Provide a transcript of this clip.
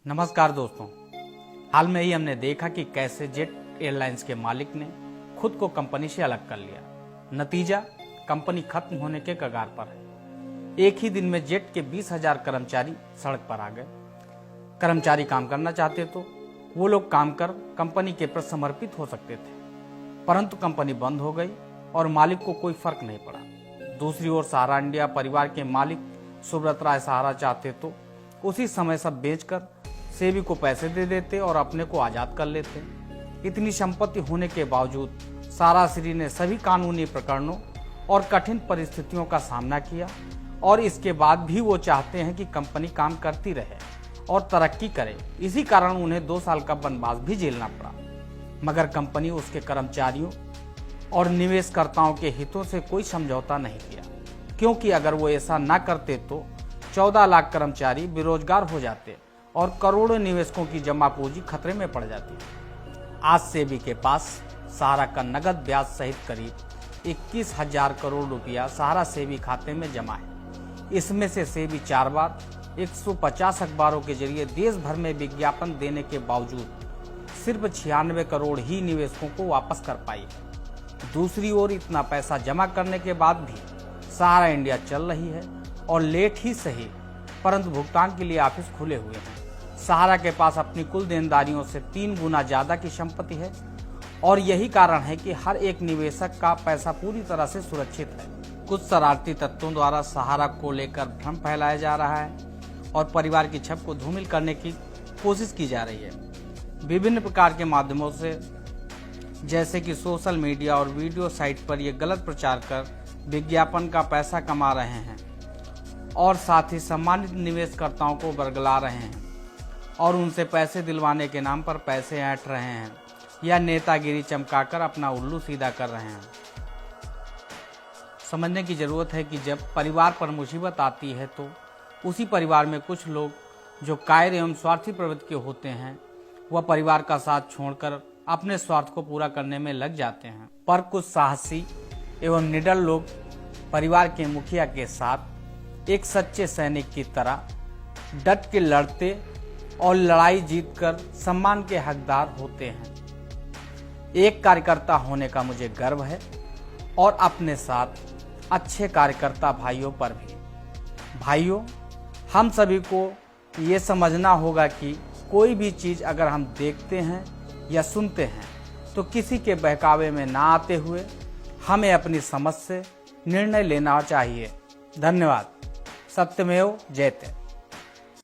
नमस्कार दोस्तों, हाल में ही हमने देखा कि कैसे जेट एयरलाइंस के मालिक ने खुद को कंपनी से अलग कर लिया। नतीजा, कंपनी खत्म होने के कगार पर है। एक ही दिन में जेट के 20,000 कर्मचारी सड़क पर आ गए। कर्मचारी काम करना चाहते तो वो लोग काम कर कंपनी के प्रति समर्पित हो सकते थे, परंतु कंपनी बंद हो गई और मालिक को कोई फर्क नहीं पड़ा। दूसरी ओर सहारा इंडिया परिवार के मालिक सुब्रत राय सहारा चाहते तो उसी समय सब बेचकर सेबी को पैसे दे देते और अपने को आजाद कर लेते। इतनी संपत्ति होने के बावजूद सारा श्री ने सभी कानूनी प्रकरणों और कठिन परिस्थितियों का सामना किया और इसके बाद भी वो चाहते हैं कि कंपनी काम करती रहे और तरक्की करे। इसी कारण उन्हें 2 साल का वनवास भी झेलना पड़ा, मगर कंपनी उसके कर्मचारियों और निवेशकर्ताओं के हितों से कोई समझौता नहीं किया, क्योंकि अगर वो ऐसा न करते तो 14 लाख कर्मचारी बेरोजगार हो जाते और करोड़ों निवेशकों की जमा पूंजी खतरे में पड़ जाती। आज सेबी के पास सहारा का नगद ब्याज सहित करीब 21,000 करोड़ रुपया सहारा सेबी खाते में जमा है। इसमें से सेबी 4 बार 150 अखबारों के जरिए देश भर में विज्ञापन देने के बावजूद सिर्फ 96 करोड़ ही निवेशकों को वापस कर पाई है। दूसरी ओर इतना पैसा जमा करने के बाद भी सहारा इंडिया चल रही है और लेट ही सही, परंतु भुगतान के लिए ऑफिस खुले हुए हैं। सहारा के पास अपनी कुल देनदारियों से 3 गुना ज्यादा की संपत्ति है और यही कारण है कि हर एक निवेशक का पैसा पूरी तरह से सुरक्षित है। कुछ शरारती तत्वों द्वारा सहारा को लेकर भ्रम फैलाया जा रहा है और परिवार की छवि को धूमिल करने की कोशिश की जा रही है। विभिन्न प्रकार के माध्यमों से, जैसे कि सोशल मीडिया और वीडियो साइट पर ये गलत प्रचार कर विज्ञापन का पैसा कमा रहे हैं और साथ ही सम्मानित निवेशकर्ताओं को बरगला रहे हैं और उनसे पैसे दिलवाने के नाम पर पैसे ऐंठ रहे हैं या नेतागिरी चमकाकर अपना उल्लू सीधा कर रहे हैं। समझने की जरूरत है कि जब परिवार पर मुसीबत आती है तो उसी परिवार में कुछ लोग जो कायर एवं स्वार्थी प्रवृत्ति के होते हैं वह परिवार का साथ छोड़कर अपने स्वार्थ को पूरा करने में लग जाते हैं। पर कुछ साहसी एवं निडर लोग परिवार के मुखिया के साथ एक सच्चे सैनिक की तरह डट के लड़ते और लड़ाई जीतकर सम्मान के हकदार होते हैं। एक कार्यकर्ता होने का मुझे गर्व है और अपने साथ अच्छे कार्यकर्ता भाइयों पर भी। भाइयों, हम सभी को ये समझना होगा कि कोई भी चीज़ अगर हम देखते हैं या सुनते हैं तो किसी के बहकावे में ना आते हुए हमें अपनी समझ से निर्णय लेना चाहिए। धन्यवाद। सत्यमेव जयते।